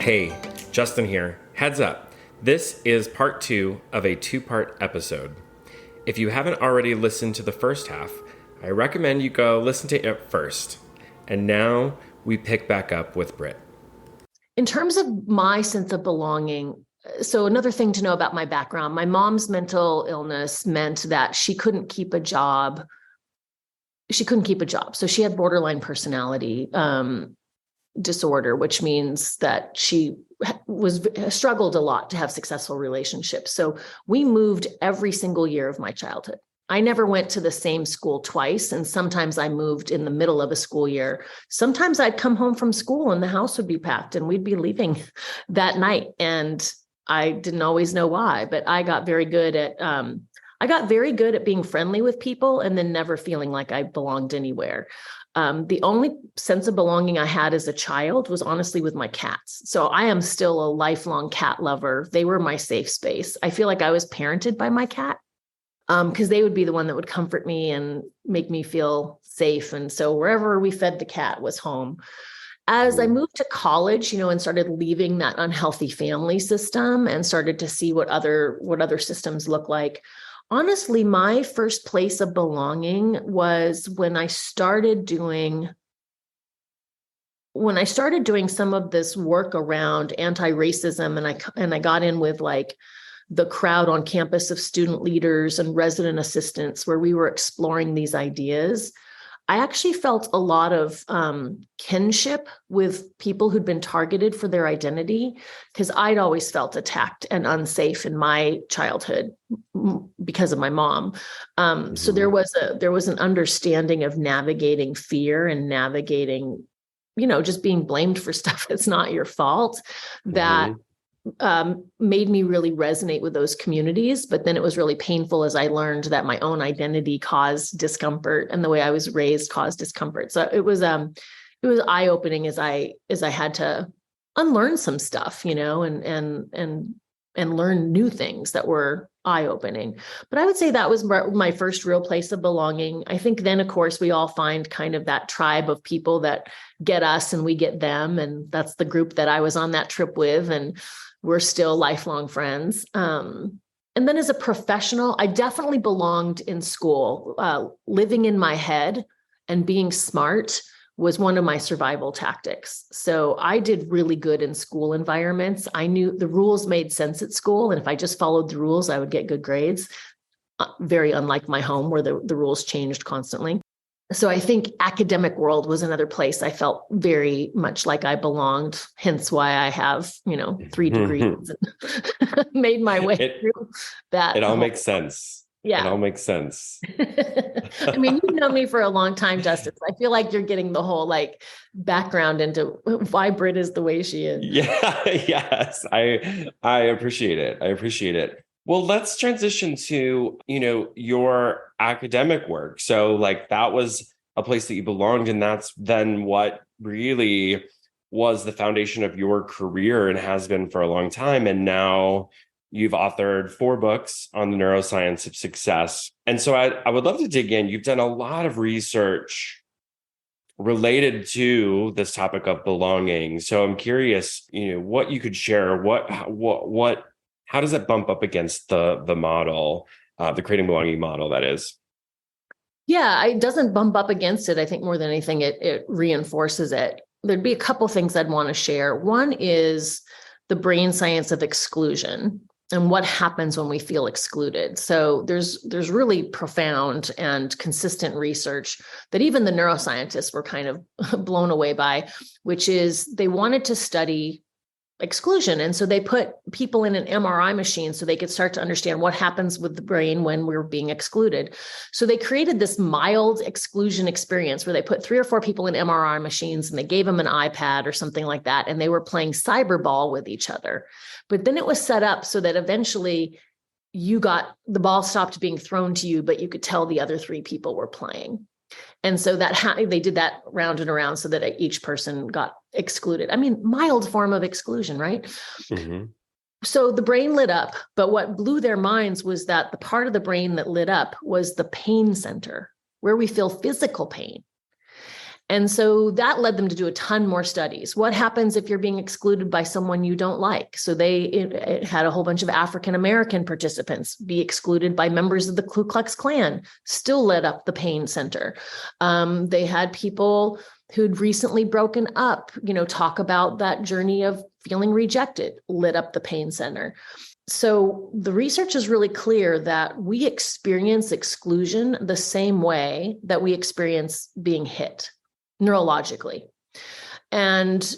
Hey, Justin here. Heads up. This is part 2 of a 2-part episode. If you haven't already listened to the first half, I recommend you go listen to it first. And now we pick back up with Britt. In terms of my sense of belonging, so another thing to know about my background, my mom's mental illness meant that she couldn't keep a job. So she had borderline personality disorder, which means that she struggled a lot to have successful relationships. So we moved every single year of my childhood. I never went to the same school twice. And sometimes I moved in the middle of a school year. Sometimes I'd come home from school and the house would be packed and we'd be leaving that night. And I didn't always know why, but I got very good at being friendly with people and then never feeling like I belonged anywhere. The only sense of belonging I had as a child was honestly with my cats. So I am still a lifelong cat lover. They were my safe space. I feel like I was parented by my cat because they would be the one that would comfort me and make me feel safe. And so wherever we fed the cat was home. As I moved to college, and started leaving that unhealthy family system and started to see what other systems look like. Honestly, my first place of belonging was when I started doing some of this work around anti-racism, and I got in with like the crowd on campus of student leaders and resident assistants where we were exploring these ideas. I actually felt a lot of kinship with people who'd been targeted for their identity because I'd always felt attacked and unsafe in my childhood because of my mom. So there was an understanding of navigating fear and navigating, just being blamed for stuff that's not your fault that made me really resonate with those communities. But then it was really painful as I learned that my own identity caused discomfort and the way I was raised caused discomfort. So it was eye-opening as I had to unlearn some stuff, and learn new things that were eye-opening. But I would say that was my first real place of belonging. I think then, of course, we all find kind of that tribe of people that get us and we get them. And that's the group that I was on that trip with. And we're still lifelong friends. And then as a professional, I definitely belonged in school. Living in my head and being smart was one of my survival tactics. So I did really good in school environments. I knew the rules made sense at school. And if I just followed the rules, I would get good grades. Very unlike my home where the rules changed constantly. So I think academic world was another place I felt very much like I belonged, hence why I have, 3 degrees and made my way through that. It all makes sense. Yeah. It all makes sense. I mean, you've known me for a long time, Justice. I feel like you're getting the whole background into why Britt is the way she is. Yeah, yes. I appreciate it. I appreciate it. Well, let's transition to, your academic work. So that was a place that you belonged, and that's then what really was the foundation of your career and has been for a long time. And now you've authored 4 books on the neuroscience of success. And so I would love to dig in. You've done a lot of research related to this topic of belonging. So I'm curious, what you could share, how does it bump up against the model, the creating belonging model, that is? Yeah, it doesn't bump up against it. I think more than anything, it reinforces it. There'd be a couple things I'd want to share. One is the brain science of exclusion and what happens when we feel excluded. So there's really profound and consistent research that even the neuroscientists were kind of blown away by, which is they wanted to study exclusion. And so they put people in an MRI machine so they could start to understand what happens with the brain when we're being excluded. So they created this mild exclusion experience where they put 3 or 4 people in MRI machines and they gave them an iPad or something like that. And they were playing cyberball with each other. But then it was set up so that eventually the ball stopped being thrown to you, but you could tell the other 3 people were playing. And so they did that round and around so that each person got excluded. I mean, mild form of exclusion, right? Mm-hmm. So the brain lit up, but what blew their minds was that the part of the brain that lit up was the pain center, where we feel physical pain. And so that led them to do a ton more studies. What happens if you're being excluded by someone you don't like? So it had a whole bunch of African-American participants be excluded by members of the Ku Klux Klan, still lit up the pain center. They had people who'd recently broken up, talk about that journey of feeling rejected, lit up the pain center. So the research is really clear that we experience exclusion the same way that we experience being hit neurologically. And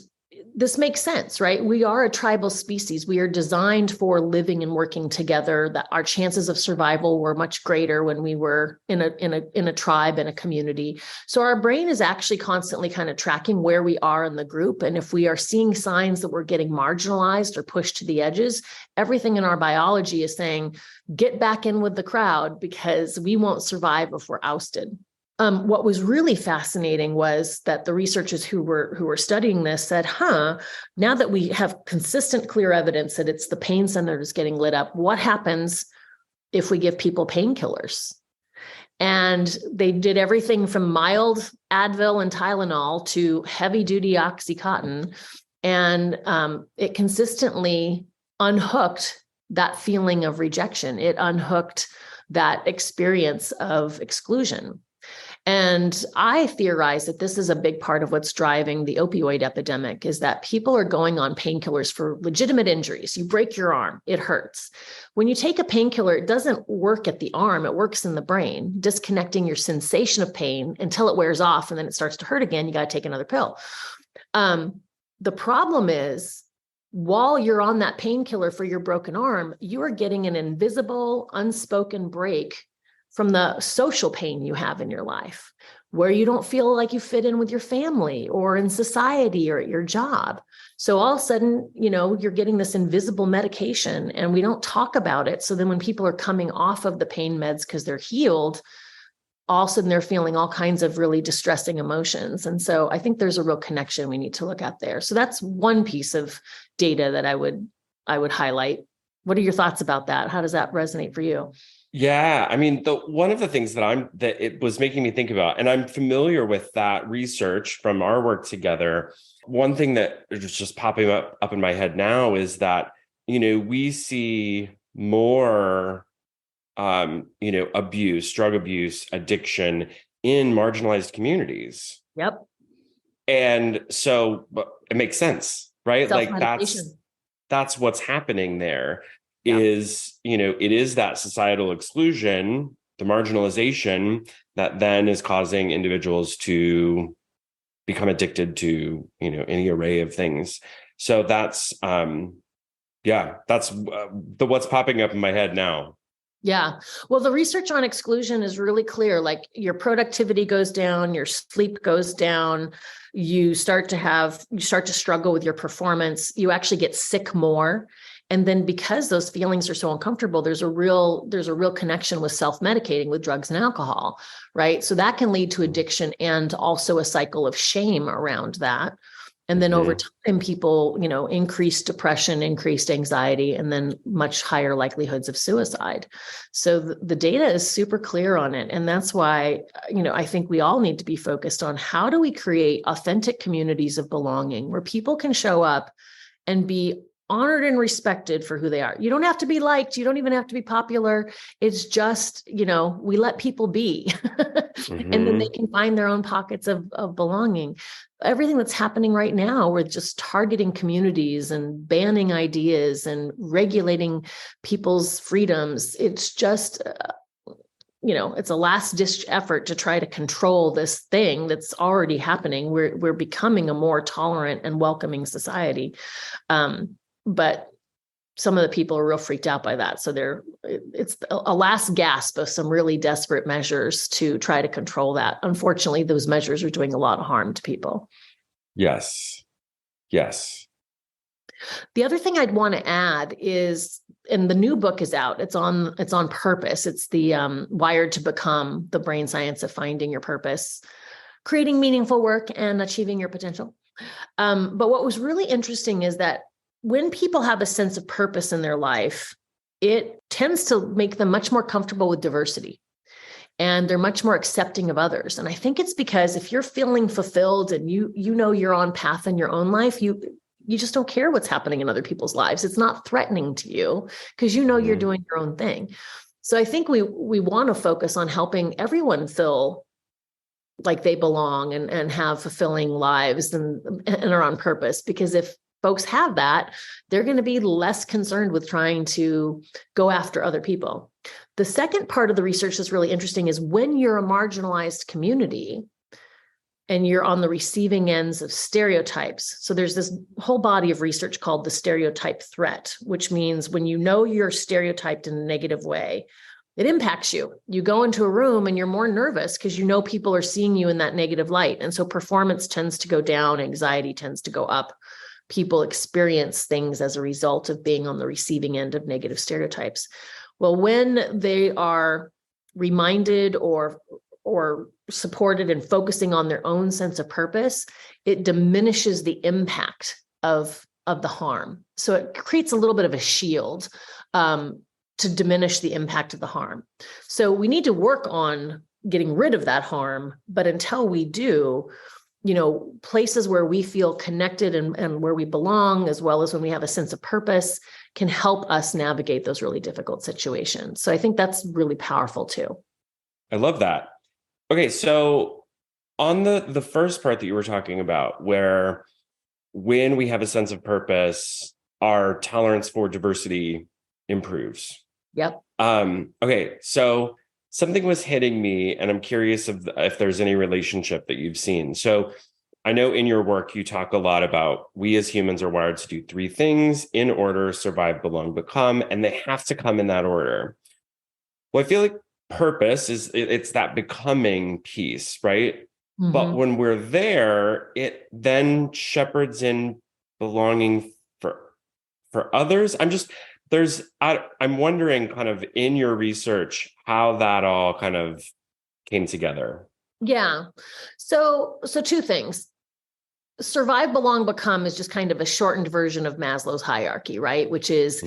this makes sense, right? We are a tribal species. We are designed for living and working together, that our chances of survival were much greater when we were in a tribe, in a community. So our brain is actually constantly kind of tracking where we are in the group. And if we are seeing signs that we're getting marginalized or pushed to the edges, everything in our biology is saying, get back in with the crowd because we won't survive if we're ousted. What was really fascinating was that the researchers who were studying this said, now that we have consistent, clear evidence that it's the pain center that's getting lit up, what happens if we give people painkillers? And they did everything from mild Advil and Tylenol to heavy-duty Oxycontin, and it consistently unhooked that feeling of rejection. It unhooked that experience of exclusion. And I theorize that this is a big part of what's driving the opioid epidemic, is that people are going on painkillers for legitimate injuries. You break your arm, it hurts. When you take a painkiller, it doesn't work at the arm, it works in the brain, disconnecting your sensation of pain until it wears off and then it starts to hurt again. You got to take another pill. The problem is, while you're on that painkiller for your broken arm, you are getting an invisible, unspoken break from the social pain you have in your life, where you don't feel like you fit in with your family or in society or at your job. So all of a sudden, you're getting this invisible medication and we don't talk about it. So then when people are coming off of the pain meds because they're healed, all of a sudden they're feeling all kinds of really distressing emotions. And so I think there's a real connection we need to look at there. So that's one piece of data that I would highlight. What are your thoughts about that? How does that resonate for you? Yeah, I mean, one of the things that it was making me think about, and I'm familiar with that research from our work together. One thing that is just popping up in my head now is that, we see more, abuse, drug abuse, addiction in marginalized communities. Yep. And so it makes sense, right? Like that's what's happening there. Yeah. Is, it is that societal exclusion, the marginalization that then is causing individuals to become addicted to, any array of things. So that's, that's what's popping up in my head now. Yeah. Well, the research on exclusion is really clear. Like your productivity goes down, your sleep goes down, you start to struggle with your performance, you actually get sick more. And then because those feelings are so uncomfortable, there's a real connection with self-medicating with drugs and alcohol, right? So that can lead to addiction and also a cycle of shame around that. And then over time, people, increased depression, increased anxiety, and then much higher likelihoods of suicide. So the data is super clear on it. And that's why, I think we all need to be focused on how do we create authentic communities of belonging where people can show up and be honored and respected for who they are. You don't have to be liked. You don't even have to be popular. It's just, we let people be and then they can find their own pockets of belonging. Everything that's happening right now, we're just targeting communities and banning ideas and regulating people's freedoms. It's just, it's a last ditch effort to try to control this thing that's already happening. We're becoming a more tolerant and welcoming society. But some of the people are real freaked out by that. So it's a last gasp of some really desperate measures to try to control that. Unfortunately, those measures are doing a lot of harm to people. Yes. The other thing I'd want to add is, and the new book is out, it's on purpose. It's the Wired to Become, the brain science of finding your purpose, creating meaningful work and achieving your potential. But what was really interesting is that when people have a sense of purpose in their life, it tends to make them much more comfortable with diversity. and they're much more accepting of others. And I think it's because if you're feeling fulfilled and you know you're on path in your own life, you just don't care what's happening in other people's lives. It's not threatening to you because you know you're doing your own thing. So I think we want to focus on helping everyone feel like they belong and have fulfilling lives and are on purpose. Because if folks have that, they're going to be less concerned with trying to go after other people. The second part of the research that's really interesting is when you're a marginalized community and you're on the receiving ends of stereotypes. So there's this whole body of research called the stereotype threat, which means when you know you're stereotyped in a negative way, it impacts you. You go into a room and you're more nervous because you know people are seeing you in that negative light. And so performance tends to go down, anxiety tends to go up. People experience things as a result of being on the receiving end of negative stereotypes. Well, when they are reminded or supported and focusing on their own sense of purpose, it diminishes the impact of the harm. So it creates a little bit of a shield to diminish the impact of the harm. So we need to work on getting rid of that harm. But until we do, places where we feel connected and where we belong, as well as when we have a sense of purpose, can help us navigate those really difficult situations. So I think that's really powerful too. I love that. Okay, so on the first part that you were talking about, where when we have a sense of purpose, our tolerance for diversity improves. Yep. Okay, so something was hitting me, and I'm curious if there's any relationship that you've seen. So I know in your work, you talk a lot about we as humans are wired to do three things in order: survive, belong, become, and they have to come in that order. Well, I feel like purpose it's that becoming piece, right? Mm-hmm. But when we're there, it then shepherds in belonging for others. I'm wondering kind of in your research how that all kind of came together. Yeah. So two things. Survive, belong, become is just kind of a shortened version of Maslow's hierarchy, right? Which is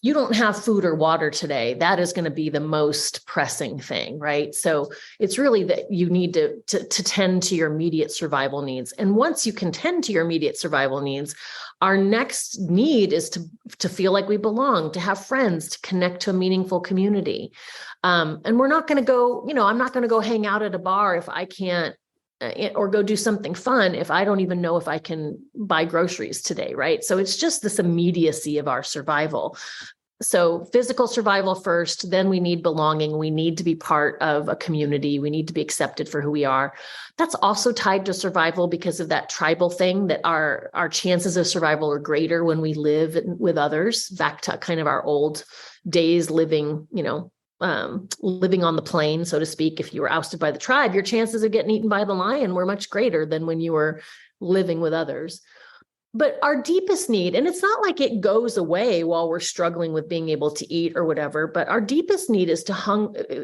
you don't have food or water today. That is going to be the most pressing thing, right? So it's really that you need to tend to your immediate survival needs. And once you can tend to your immediate survival needs, our next need is to feel like we belong, to have friends, to connect to a meaningful community. And we're not going to go, I'm not going to go hang out at a bar if I can't, or go do something fun if I don't even know if I can buy groceries today, right? So it's just this immediacy of our survival. So physical survival first, then we need belonging. We need to be part of a community. We need to be accepted for who we are. That's also tied to survival because of that tribal thing, that our chances of survival are greater when we live with others, back to kind of our old days living, living on the plain, so to speak. If you were ousted by the tribe, your chances of getting eaten by the lion were much greater than when you were living with others. But our deepest need, and it's not like it goes away while we're struggling with being able to eat or whatever, but our deepest need is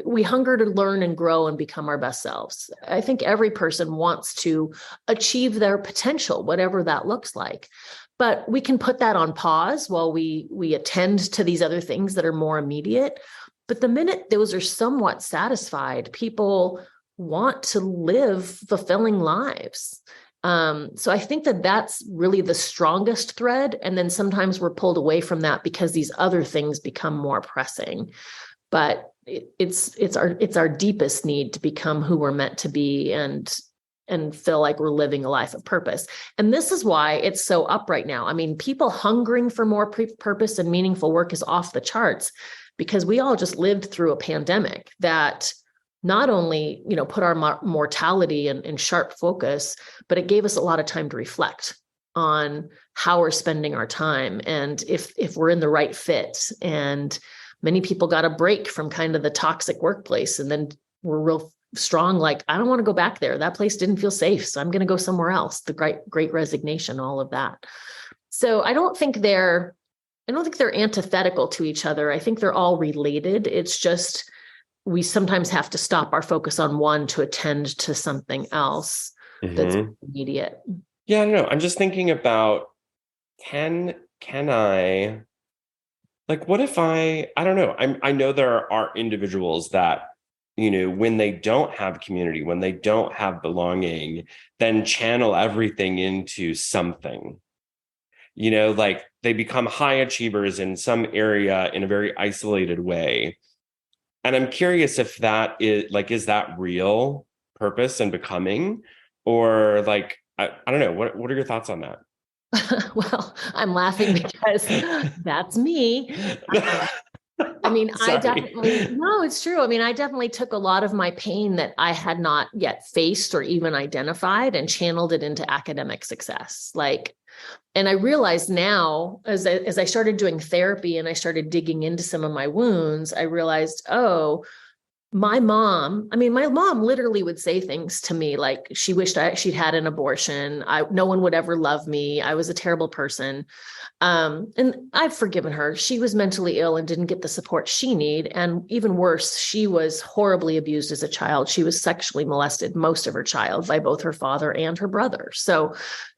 we hunger to learn and grow and become our best selves. I think every person wants to achieve their potential, whatever that looks like. But we can put that on pause while we attend to these other things that are more immediate. But the minute those are somewhat satisfied, people want to live fulfilling lives. So I think that that's really the strongest thread. And then sometimes we're pulled away from that because these other things become more pressing. But it's our deepest need to become who we're meant to be and feel like we're living a life of purpose. And this is why it's so up right now. I mean, people hungering for more purpose and meaningful work is off the charts, because we all just lived through a pandemic that not only, put our mortality in sharp focus, but it gave us a lot of time to reflect on how we're spending our time and if we're in the right fit. And many people got a break from kind of the toxic workplace, and then we're real strong, like, I don't want to go back there. That place didn't feel safe, so I'm going to go somewhere else. The great resignation, all of that. So I don't think they're antithetical to each other. I think they're all related. It's just we sometimes have to stop our focus on one to attend to something else that's immediate. Yeah, I don't know. I'm just thinking about, can I, like, what if I don't know. I know there are individuals that when they don't have community, when they don't have belonging, then channel everything into something. Like they become high achievers in some area in a very isolated way. And I'm curious if that is that real purpose and becoming, or like, I don't know. What are your thoughts on that? Well, I'm laughing because that's me. I mean, Sorry. no, it's true. I mean, I definitely took a lot of my pain that I had not yet faced or even identified and channeled it into academic success. And I realized now, as I started doing therapy and I started digging into some of my wounds, I realized, oh, my mom literally would say things to me like she wished she'd had an abortion. No one would ever love me. I was a terrible person. And I've forgiven her. She was mentally ill and didn't get the support she needed. And even worse, she was horribly abused as a child. She was sexually molested most of her child by both her father and her brother. So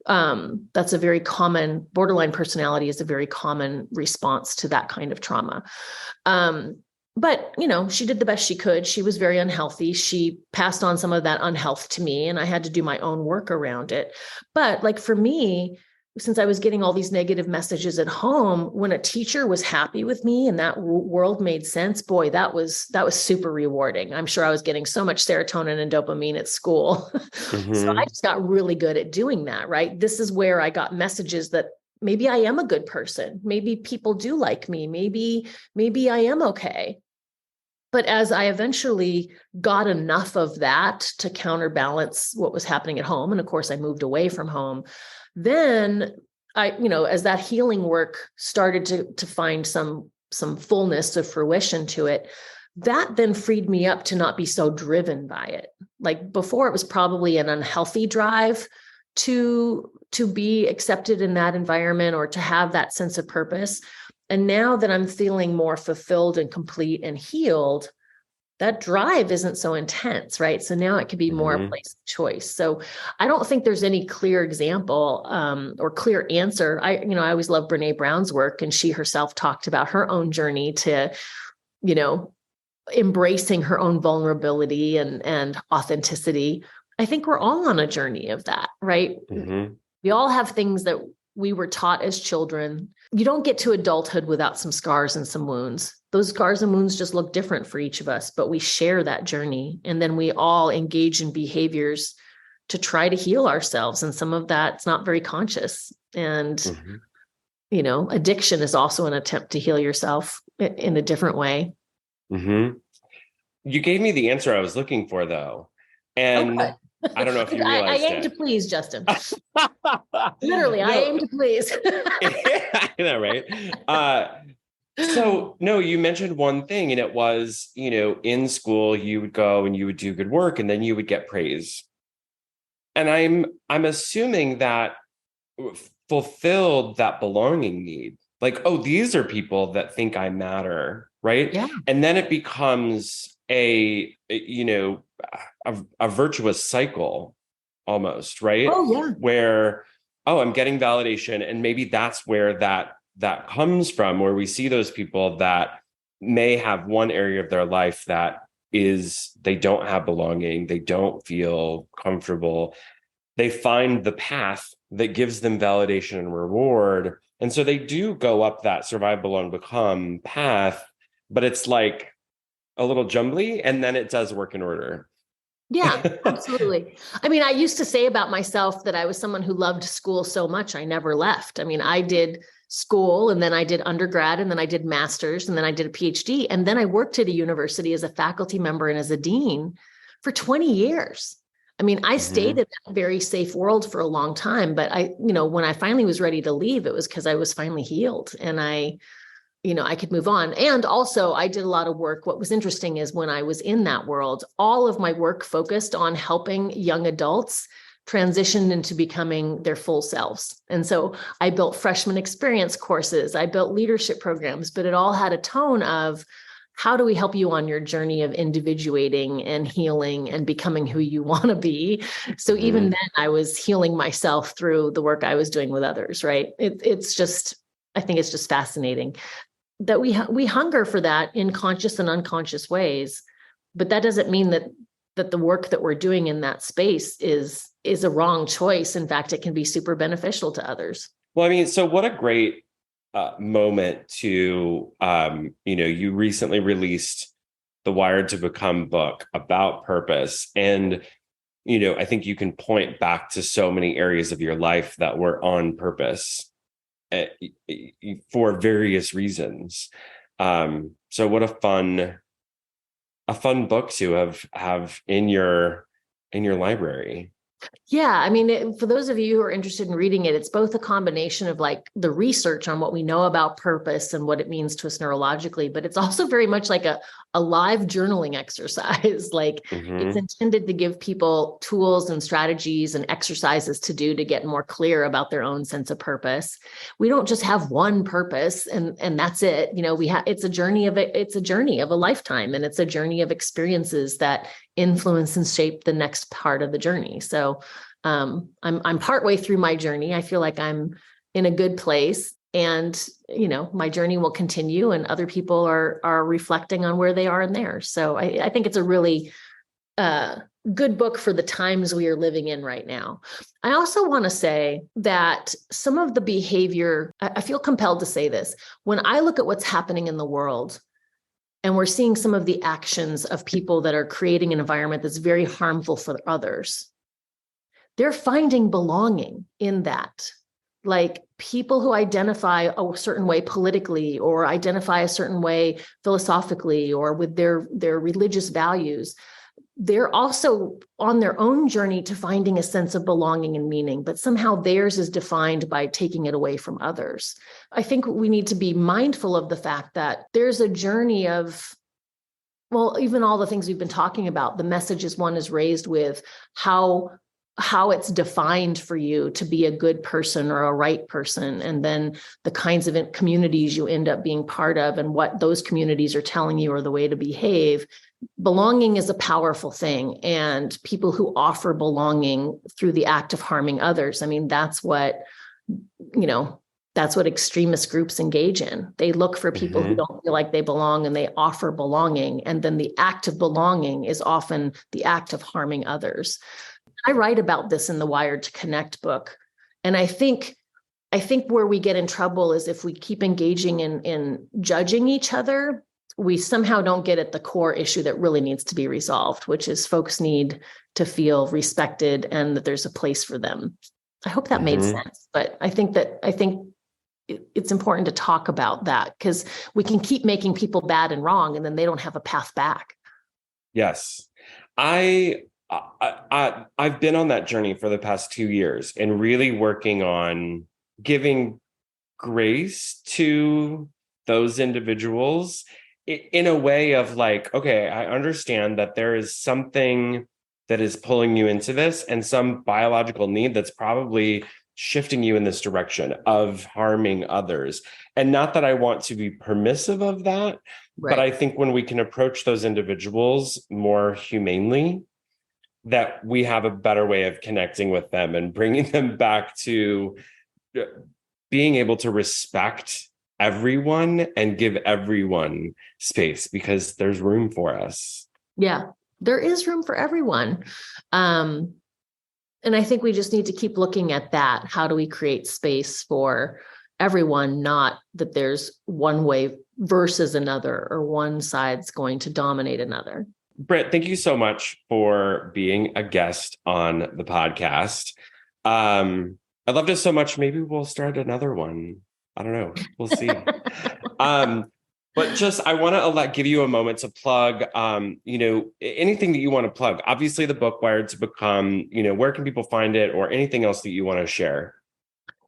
that's a very common borderline personality is a very common response to that kind of trauma. But, she did the best she could. She was very unhealthy. She passed on some of that unhealth to me, and I had to do my own work around it. But like for me, since I was getting all these negative messages at home, when a teacher was happy with me and that world made sense, boy, that was super rewarding. I'm sure I was getting so much serotonin and dopamine at school. So I just got really good at doing that, right? This is where I got messages that maybe I am a good person. Maybe people do like me. Maybe I am okay. But as I eventually got enough of that to counterbalance what was happening at home, and of course I moved away from home, then as that healing work started to find some fullness of fruition to it, that then freed me up to not be so driven by it. Like before, it was probably an unhealthy drive to be accepted in that environment or to have that sense of purpose. And now that I'm feeling more fulfilled and complete and healed, that drive isn't so intense, right? So now it can be more a place of choice. So I don't think there's any clear example or clear answer. I always love Brene Brown's work, and she herself talked about her own journey to, embracing her own vulnerability and authenticity. I think we're all on a journey of that, right? We all have things that we were taught as children. You don't get to adulthood without some scars and some wounds. Those scars and wounds just look different for each of us, but we share that journey. And then we all engage in behaviors to try to heal ourselves. And some of that's not very conscious. And, addiction is also an attempt to heal yourself in a different way. You gave me the answer I was looking for, though. And okay. I don't know if you realized I aim to please, Justin. Literally, no. I aim to please. I know, right? So, no, you mentioned one thing, and it was, in school, you would go and you would do good work, and then you would get praise. And I'm assuming that fulfilled that belonging need. Like, oh, these are people that think I matter, right? Yeah. And then it becomes a virtuous cycle almost, right? Oh, yeah. Where, I'm getting validation. And maybe that's where that comes from, where we see those people that may have one area of their life that is, they don't have belonging, they don't feel comfortable. They find the path that gives them validation and reward. And so they do go up that survive, belong, become path, but it's like a little jumbly, and then it does work in order. Yeah, absolutely. I mean, I used to say about myself that I was someone who loved school so much, I never left. I mean, I did school, and then I did undergrad, and then I did master's, and then I did a PhD. And then I worked at a university as a faculty member and as a dean for 20 years. I mean, I stayed in that very safe world for a long time, but when I finally was ready to leave, it was because I was finally healed and I could move on. And also I did a lot of work. What was interesting is when I was in that world, all of my work focused on helping young adults transition into becoming their full selves. And so I built freshman experience courses, I built leadership programs, but it all had a tone of, how do we help you on your journey of individuating and healing and becoming who you want to be? So even then I was healing myself through the work I was doing with others, right? I think it's just fascinating that we hunger for that in conscious and unconscious ways. But that doesn't mean that the work that we're doing in that space is a wrong choice. In fact, it can be super beneficial to others. Well, I mean, so what a great moment to, you recently released the Wired to Become book about purpose. And, I think you can point back to so many areas of your life that were on purpose for various reasons. So what a fun book to have in your library. Yeah. I mean, for those of you who are interested in reading it, it's both a combination of like the research on what we know about purpose and what it means to us neurologically, but it's also very much like a live journaling exercise. Like it's intended to give people tools and strategies and exercises to do to get more clear about their own sense of purpose. We don't just have one purpose and that's it. It's a journey of a lifetime, and it's a journey of experiences that influence and shape the next part of the journey. So I'm partway through my journey. I feel like I'm in a good place, and my journey will continue, and other people are reflecting on where they are in theirs. So I think it's a really good book for the times we are living in right now. I also want to say that some of the behavior, I feel compelled to say this, when I look at what's happening in the world, and we're seeing some of the actions of people that are creating an environment that's very harmful for others, they're finding belonging in that. Like people who identify a certain way politically, or identify a certain way philosophically, or with their religious values, they're also on their own journey to finding a sense of belonging and meaning, but somehow theirs is defined by taking it away from others. I think we need to be mindful of the fact that there's a journey of, well, even all the things we've been talking about, the messages one is raised with, how it's defined for you to be a good person or a right person, and then the kinds of communities you end up being part of and what those communities are telling you are the way to behave. Belonging is a powerful thing, and people who offer belonging through the act of harming others, I mean, that's what extremist groups engage in. They look for people who don't feel like they belong, and they offer belonging. And then the act of belonging is often the act of harming others. I write about this in the Wired to Connect book. And I think where we get in trouble is if we keep engaging in judging each other, we somehow don't get at the core issue that really needs to be resolved, which is folks need to feel respected and that there's a place for them. I hope that made sense, but I think it's important to talk about that, because we can keep making people bad and wrong, and then they don't have a path back. Yes. I've been on that journey for the past 2 years and really working on giving grace to those individuals in a way of like, okay, I understand that there is something that is pulling you into this, and some biological need that's probably shifting you in this direction of harming others. And not that I want to be permissive of that, right, but I think when we can approach those individuals more humanely, that we have a better way of connecting with them and bringing them back to being able to respect everyone and give everyone space, because there's room for us. Yeah, there is room for everyone. And I think we just need to keep looking at that. How do we create space for everyone? Not that there's one way versus another, or one side's going to dominate another. Britt, thank you so much for being a guest on the podcast. I loved it so much. Maybe we'll start another one. I don't know. We'll see. But just, I want to give you a moment to plug, anything that you want to plug. Obviously, the book Wired to Become, where can people find it, or anything else that you want to share?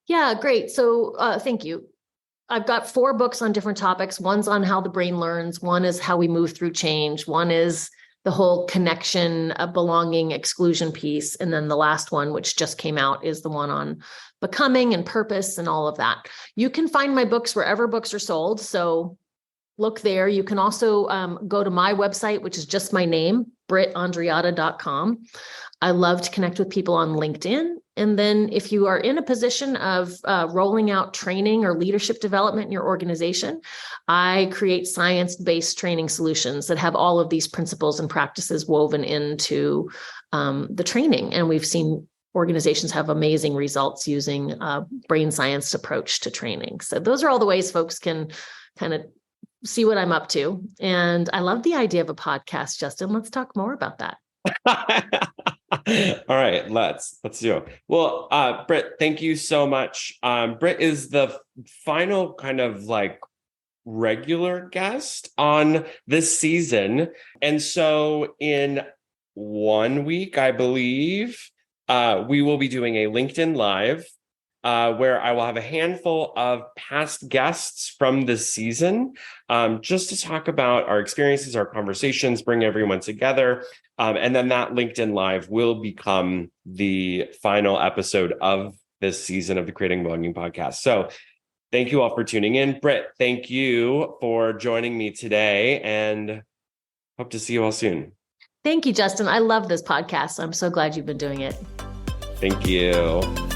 Yeah, great. So thank you. I've got 4 books on different topics. One's on how the brain learns. One is how we move through change. One is the whole connection, belonging, exclusion piece. And then the last one, which just came out, is the one on becoming and purpose and all of that. You can find my books wherever books are sold. So look there. You can also go to my website, which is just my name, brittandreatta.com. I love to connect with people on LinkedIn And then if you are in a position of rolling out training or leadership development in your organization, I create science-based training solutions that have all of these principles and practices woven into the training. And we've seen organizations have amazing results using a brain science approach to training. So those are all the ways folks can kind of see what I'm up to. And I love the idea of a podcast, Justin. Let's talk more about that. All right, let's do it. Well, Britt, thank you so much. Britt is the final kind of like regular guest on this season. And so in 1 week, I believe, we will be doing a LinkedIn Live where I will have a handful of past guests from this season just to talk about our experiences, our conversations, bring everyone together. And then that LinkedIn Live will become the final episode of this season of the Creating Belonging podcast. So thank you all for tuning in. Britt, thank you for joining me today and hope to see you all soon. Thank you, Justin. I love this podcast. I'm so glad you've been doing it. Thank you.